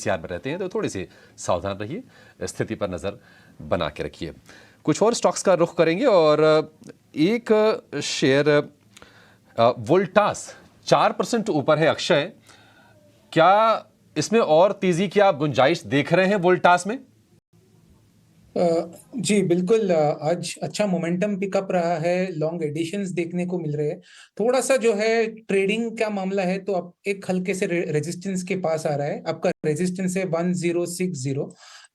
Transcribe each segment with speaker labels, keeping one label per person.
Speaker 1: PCR में रहते हैं तो थोड़ी सी सावधान रहिए, स्थिति पर नज़र बना के रखिए। कुछ और स्टॉक्स का रुख करेंगे और एक शेयर वोल्टास 4% ऊपर है। अक्षय, क्या इसमें और तेजी की आप गुंजाइश देख रहे हैं वोल्टास में?
Speaker 2: जी बिल्कुल, आज अच्छा मोमेंटम पिकअप रहा है, लॉन्ग एडिशंस देखने को मिल रहे हैं। थोड़ा सा जो है ट्रेडिंग का मामला है तो अब एक हल्के से रेजिस्टेंस के पास आ रहा है। आपका रेजिस्टेंस है 1060,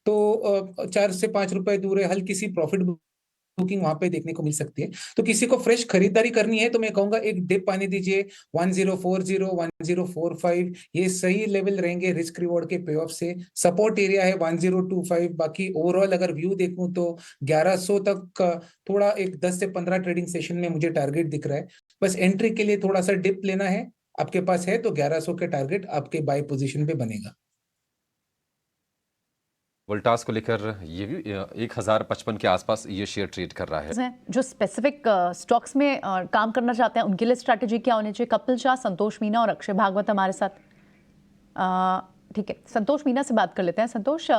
Speaker 2: तो 4 से 5 रुपए दूर है। हल्की सी प्रॉफिट बुकिंग वहां पे देखने को मिल सकती है। तो किसी को फ्रेश खरीदारी करनी है तो मैं कहूंगा एक डिप आने दीजिए। 1040, 1045 ये सही लेवल रहेंगे रिस्क रिवॉर्ड के पे ऑफ से। सपोर्ट एरिया है 1025। बाकी ओवरऑल अगर व्यू देखूं तो 1100 तक थोड़ा एक 10 से 15 ट्रेडिंग सेशन में मुझे टारगेट दिख रहा है। बस एंट्री के लिए थोड़ा सा डिप लेना है, आपके पास है तो 1100 के टारगेट आपके बाय पोजीशन पे बनेगा।
Speaker 1: वोल्टास को लेकर ये भी 1055 के आसपास ये शेयर ट्रेड कर रहा है।
Speaker 3: जो स्पेसिफिक स्टॉक्स में काम करना चाहते हैं उनके लिए स्ट्रैटेजी क्या होनी चाहिए? कपिल शाह, संतोष मीना और अक्षय भागवत हमारे साथ। ठीक है, संतोष मीना से बात कर लेते हैं। संतोष,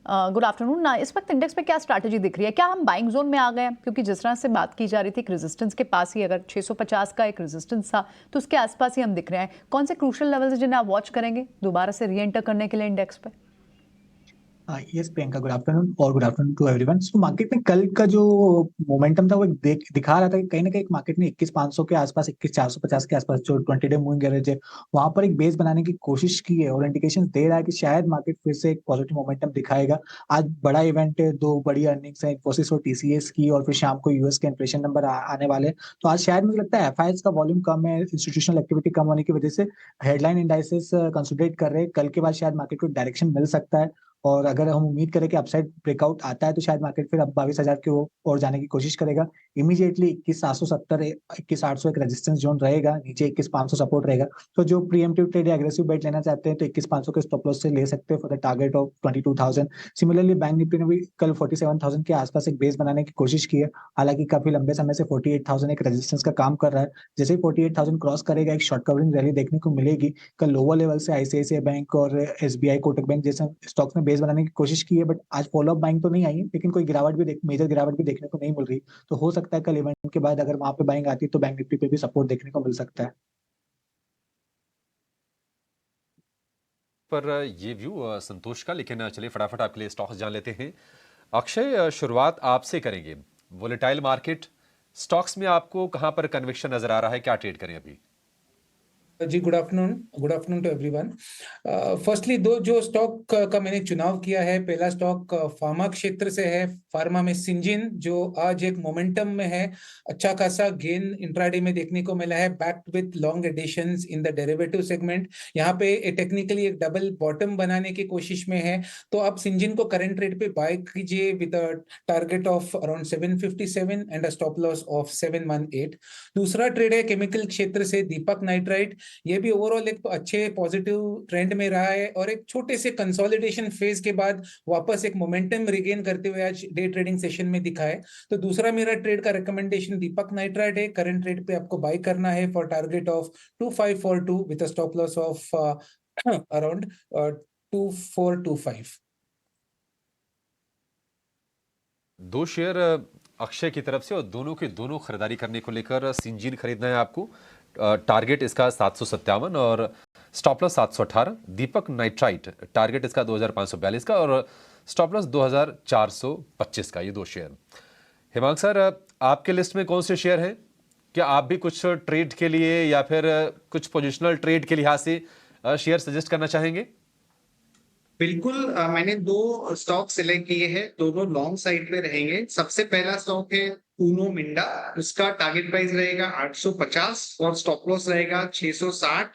Speaker 3: गुड आफ्टरनून। इस वक्त इंडेक्स पे क्या स्ट्रैटेजी दिख रही है? क्या हम बाइंग जोन में आ गए हैं? क्योंकि जिस तरह से बात की जा रही थी, एक रेजिस्टेंस के पास ही, अगर 650 का एक रेजिस्टेंस था तो उसके आसपास ही हम दिख रहे हैं। कौन से क्रूशियल लेवल्स जिन्हें आप वॉच करेंगे दोबारा से री एंटर करने के लिए इंडेक्स पे?
Speaker 4: यस प्रियंका, गुड आफ्टरनून और good afternoon to everyone. So market में कल का जो मोमेंटम था वो दिखा रहा था कि कहीं ना कहीं मार्केट ने 21,500 के आसपास, 21,450 के आसपास जो 20 डे मूविंग एवरेज है वहां पर एक बेस बनाने की कोशिश की है और इंडिकेशन दे रहा है कि शायद मार्केट फिर से एक पॉजिटिव मोमेंटम दिखाएगा। आज बड़ा इवेंट है, 2 बड़ी अर्निंग्स है, इन्फोसिस और टीसीएस की, और फिर शाम को यूएस के इन्फ्लेशन नंबर आने वाले हैं। तो आज शायद मुझे लगता है एफआईएस का वॉल्यूम कम है, इंस्टीट्यूशनल एक्टिविटी कम होने की वजह से हेडलाइन इंडाइसेस कंसोलिडेट कर रहे हैं। कल के बाद शायद मार्केट को डायरेक्शन मिल सकता है और अगर हम उम्मीद करें कि अपसाइड ब्रेकआउट आता है तो शायद मार्केट फिर अब 22,000 की ओर जाने की कोशिश करेगा। इमीडिएटली 21,770, 21,800 एक रेजिस्टेंस जोन रहेगा, नीचे 21,500 सपोर्ट रहेगा। तो जो प्रीएम्प्टिव ट्रेड या एग्रेसिव बेट लेना चाहते हैं तो 21,500 के स्टॉप लॉस से ले सकते हैं for the target of 22,000। Similarly bank Nifty ने भी कल 47,000 के आसपास एक बेस बनाने की कोशिश की है। हालांकि काफी लंबे समय से 48,000 एक रेजिस्टेंस का काम कर रहा है। जैसे ही 48,000 क्रॉस करेगा एक शॉर्ट कवरिंग रैली देखने को मिलेगी। कल लोअर लेवल से आईसीआईसीआई बैंक और एसबीआई, कोटक बैंक जैसे स्टॉक्स में बेस बनाने की कोशिश की है, बट आज फॉलो अप बाइंग तो नहीं आई, लेकिन कोई मेजर गिरावट भी देखने को नहीं मिल रही। तो हो सकता है कल इवेंट के बाद अगर वहां पे बाइंग आती है तो बैंक निफ्टी पे भी सपोर्ट देखने को मिल सकता है।
Speaker 1: पर ये व्यू संतोष का, लेकिन चलिए फटाफट आपके लिए स्टॉक्स जान लेते हैं। अक्षय, शुरुआत आपसे करेंगे। वोलेटाइल मार्केट, स्टॉक्स में आपको कहां पर कन्विक्शन नजर आ रहा है? क्या ट्रेड करें अभी?
Speaker 2: जी good afternoon to everyone. Firstly दो जो स्टॉक का मैंने चुनाव किया है, पहला स्टॉक फार्मा क्षेत्र से है। फार्मा में सिंजिन जो आज एक मोमेंटम में है, अच्छा खासा गेन इंट्राडे में देखने को मिला है, backed with long additions in the derivative segment. यहाँ पे टेक्निकली एक डबल बॉटम बनाने की कोशिश में है, तो आप सिंजिन को करंट रेट पे बाय कीजिए with a target of around 757 and a stop loss of 718। दूसरा ट्रेड है केमिकल क्षेत्र से दीपक नाइट्राइट। ये भी ओवरऑल एक अच्छे पॉजिटिव ट्रेंड में रहा है और एक छोटे से कंसोलिडेशन फेज के बाद वापस एक मोमेंटम रिगेन करते हुए आज डे ट्रेडिंग सेशन में दिखा है। तो दूसरा मेरा ट्रेड का रिकमेंडेशन दीपक नाइट्राइट है। करंट रेट पे आपको बाय करना है for target of 2542 with a stop loss of around 2425।
Speaker 1: दो शेयर अक्षय की तरफ से और दोनों के दोनों खरीदारी करने को लेकर। सिंजीन खरीदना है आपको, टारगेट इसका 757 और स्टॉप लॉस 718। दीपक नाइट्राइट, टारगेट इसका 2542 का और स्टॉप लॉस 2425 का। ये दो शेयर। हिमांक सर, आपके लिस्ट में कौन से शेयर हैं? क्या आप भी कुछ ट्रेड के लिए या फिर कुछ पोजिशनल ट्रेड के लिहाज से शेयर सजेस्ट करना चाहेंगे?
Speaker 5: बिल्कुल, मैंने 2 स्टॉक सिलेक्ट किए हैं, दोनों लॉन्ग साइड में रहेंगे। सबसे पहला स्टॉक है उनो मिंडा, उसका टारगेट प्राइस रहेगा 850 और स्टॉप लॉस रहेगा 660।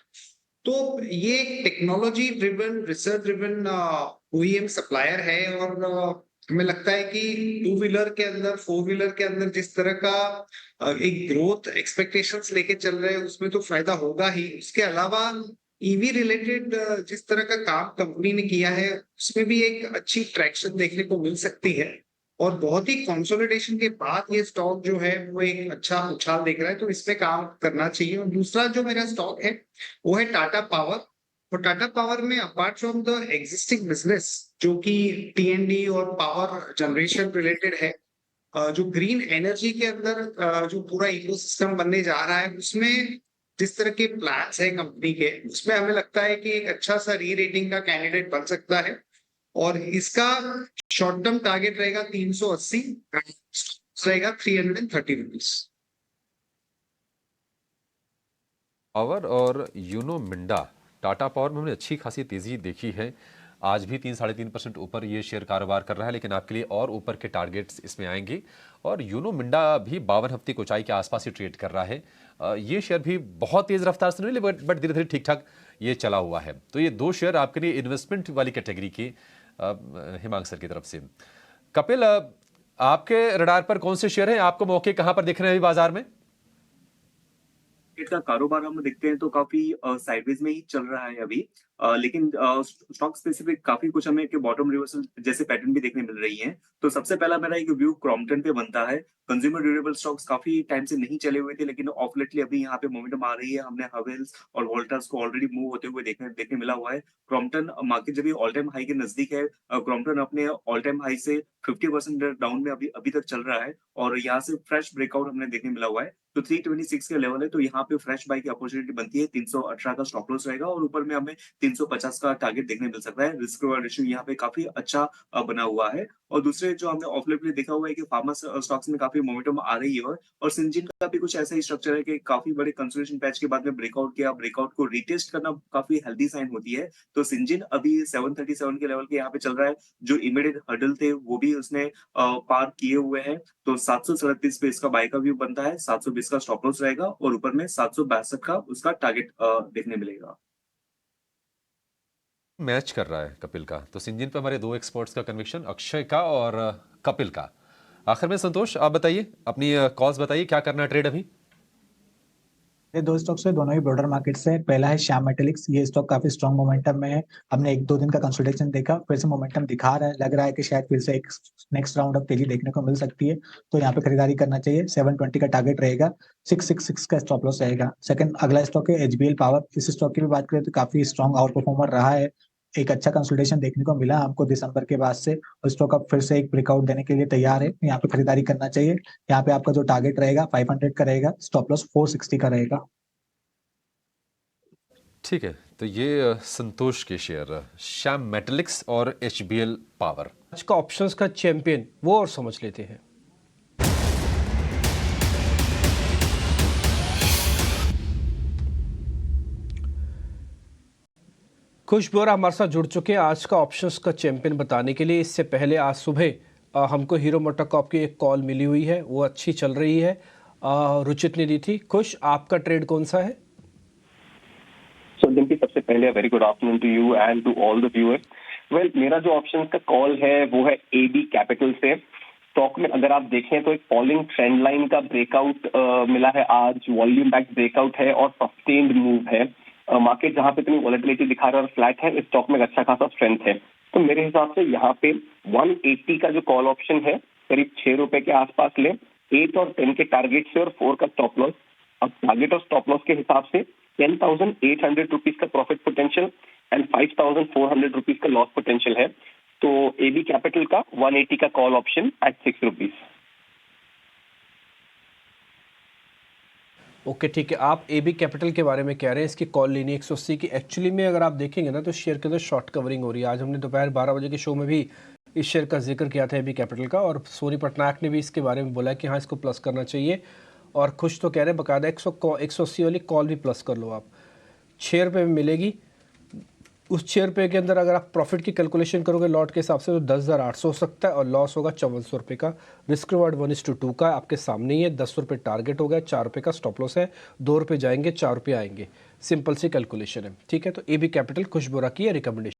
Speaker 5: तो ये एक technology driven, research driven OEM supplier है और हमें लगता है कि 2 व्हीलर के अंदर, 4 व्हीलर के अंदर जिस तरह का एक ग्रोथ एक्सपेक्टेशंस लेके चल रहे हैं उसमें तो फायदा होगा ही। उसके अलावा ईवी रिलेटेड जिस तरह का काम कंपनी ने किया है उसमें भी एक अच्छी ट्रैक्शन देखने को मिल सकती है और बहुत ही कंसोलिडेशन के बाद ये स्टॉक जो है वो एक अच्छा उछाल देख रहा है, तो इसमें काम करना चाहिए। और दूसरा जो मेरा स्टॉक है वो है टाटा पावर। और टाटा पावर में apart from the existing business जो कि टीएनडी और पावर जनरेशन रिलेटेड है, जो ग्रीन एनर्जी के अंदर जो पूरा इकोसिस्टम बनने जा रहा है, उसमें जिस तरह के प्लान्स है कंपनी के, उसमें हमें लगता है कि एक अच्छा सा री रेटिंग का कैंडिडेट बन सकता है। और इसका शॉर्ट टर्म टारगेट रहेगा 380, रहेगा 330 रुपीज।
Speaker 1: पावर और यूनो मिंडा, टाटा पावर में हमने अच्छी खासी तेजी देखी है, आज भी 3-3.5% ऊपर ये शेयर कारोबार कर रहा है, लेकिन आपके लिए और ऊपर के टारगेट्स इसमें आएंगे। और यूनो मिंडा भी 52 हफ्ते की ऊंचाई के आसपास ही ट्रेड कर रहा है। ये शेयर भी बहुत तेज रफ्तार से नहीं, बट धीरे धीरे ठीक ठाक ये चला हुआ है। तो ये दो शेयर आपके लिए इन्वेस्टमेंट वाली कैटेगरी के हिमांक सर की तरफ से। कपिल, आपके रडार पर कौन से शेयर हैं, आपको मौके कहां पर दिख रहे हैं अभी बाजार में?
Speaker 6: मार्केट का कारोबार हम देखते हैं तो काफी साइडवेज में ही चल रहा है अभी, लेकिन स्टॉक स्पेसिफिक काफी कुछ हमें कि बॉटम रिवर्सल जैसे पैटर्न भी देखने मिल रही हैं। तो सबसे पहला मेरा एक व्यू क्रॉम्पटन पे बनता है। कंज्यूमर ड्यूरेबल स्टॉक्स काफी टाइम से नहीं चले हुए थे, लेकिन ऑफ लेटली अभी यहाँ पे मोमेंटम आ रही है। हमने हवेल्स और वोल्टास को ऑलरेडी मूव होते हुए देखने मिला हुआ है। क्रॉम्पटन मार्केट जब ऑल टाइम हाई के नजदीक है, क्रॉम्पटन अपने ऑल टाइम हाई से 50% डाउन में अभी तक चल रहा है और यहाँ से फ्रेश ब्रेकआउट हमने देखने मिला हुआ है। तो 326 के लेवल है, तो यहाँ पे फ्रेश बाई की अपॉर्चुनिटी बनती है। 318 का स्टॉप लॉस रहेगा और ऊपर में हमें 350 का टारगेट देखने मिल सकता है। रिस्क रिवॉर्ड रेशियो यहाँ पे काफी अच्छा बना हुआ है। और दूसरे जो हमने ऑफ लेट देखा हुआ है कि फार्मा स्टॉक्स में काफी मोमेंटम आ रही है और सिंजिन का भी कुछ ऐसा ही स्ट्रक्चर है कि काफी बड़े कंसोलिडेशन पैच के बाद में ब्रेकआउट किया, ब्रेकआउट को रिटेस्ट करना काफी हेल्दी साइन होती है। तो सिंजिन अभी 737 के लेवल के यहाँ पे चल रहा है। जो इमीडिएट हर्डल थे वो भी उसने पार किए हुए हैं। तो 737 पे इसका बाय का व्यू बनता है, 720 का स्टॉप लॉस रहेगा और ऊपर में 762 का उसका टारगेट देखने मिलेगा।
Speaker 1: मैच कर रहा है कपिल का, तो सिंजिन पे हमारे दो एक्सपर्ट्स का कन्विक्शन, अक्षय का और कपिल का। आखिर में संतोष, आप बताइए, अपनी कॉल्स बताइए, क्या करना है ट्रेड अभी?
Speaker 4: ये दो स्टॉक्स है, दोनों ही ब्रॉडर मार्केट से है। पहला है श्याम मेटालिक्स। ये स्टॉक काफी स्ट्रॉन्ग मोमेंटम में है। हमने 1-2 दिन का कंसोलिडेशन देखा, फिर से मोमेंटम दिखा रहा है। लग रहा है कि शायद फिर से एक नेक्स्ट राउंड ऑफ तेजी देखने को मिल सकती है, तो यहाँ पे खरीदारी करना चाहिए। 720 का टारगेट रहेगा, 666 का स्टॉप लॉस रहेगा। सेकंड अगला स्टॉक है एचबीएल पावर। इस स्टॉक की भी बात करें तो काफी स्ट्रॉन्ग आउट परफॉर्मर रहा है। एक अच्छा कंसोलिडेशन देखने को मिला हमको दिसंबर के बाद से, और स्टॉक अब फिर से एक ब्रेकआउट देने के लिए तैयार है। यहाँ पे खरीदारी करना चाहिए। यहाँ पे आपका जो टारगेट रहेगा 500 का रहेगा, स्टॉप लॉस 460 का रहेगा।
Speaker 1: ठीक है, तो ये संतोष के शेयर श्याम मेटालिक्स और एचबीएल पावर।
Speaker 7: आज का ऑप्शंस का चैंपियन वो और समझ लेते हैं। खुश बोरा हमारे साथ जुड़ चुके हैं आज का ऑप्शंस का चैंपियन बताने के लिए। इससे पहले आज सुबह हमको हीरो मोटोकॉर्प की एक कॉल मिली हुई है, वो अच्छी चल रही है, रुचित ने दी थी। खुश, आपका ट्रेड कौन सा है?
Speaker 8: सो डिम्पी, सबसे पहले very good afternoon to you and to all the viewers. Well, मेरा जो ऑप्शन का कॉल है वो है एबी कैपिटल से। स्टॉक में अगर आप देखें तो एक फॉलिंग ट्रेंड लाइन का ब्रेकआउट मिला है आज, वॉल्यूम बैक ब्रेकआउट है और सस्टेन्ड मूव है। मार्केट जहां पे इतनी वॉलेटिलिटी दिखा रहा है और फ्लैट है, इस स्टॉक में अच्छा खासा स्ट्रेंथ है। तो मेरे हिसाब से यहाँ पे 180 का जो कॉल ऑप्शन है करीब 6 रुपए के आसपास ले, 8 और 10 के टारगेट से और 4 का स्टॉप लॉस। अब टारगेट और स्टॉप लॉस के हिसाब से 10,800 रुपीज का प्रॉफिट पोटेंशियल एंड 5,400 रुपीज का लॉस पोटेंशियल है। तो एबी कैपिटल का 180 का call option at 6 rupees.
Speaker 7: Okay, ठीक है। आप एबी कैपिटल के बारे में कह रहे हैं, इसकी कॉल लेनी 180 की। एक्चुअली में अगर आप देखेंगे ना तो शेयर के अंदर शॉर्ट कवरिंग हो रही है। आज हमने दोपहर 12 बजे के शो में भी इस शेयर का जिक्र किया था एबी कैपिटल का, और सोनी पटनायक ने भी इसके बारे में बोला कि हाँ इसको प्लस करना चाहिए। और खुश तो कह रहे हैं बकायदा 180 वाली कॉल भी प्लस कर लो आप, 6 रुपये में मिलेगी। उस 6 रुपये के अंदर अगर आप प्रॉफिट की कैलकुलेशन करोगे लॉट के हिसाब से तो 10,800 हो सकता है और लॉस होगा 5400 रुपये का। रिस्क रिवार्ड 1:2 का आपके सामने ही है। 10 रुपये टारगेट हो गया, 4 रुपये का स्टॉप लॉस है। 2 रुपये जाएंगे, 4 रुपये आएंगे। सिंपल सी कैलकुलेशन है, ठीक है। तो एबी कैपिटल खुश बोरा की है रिकमेंडेशन।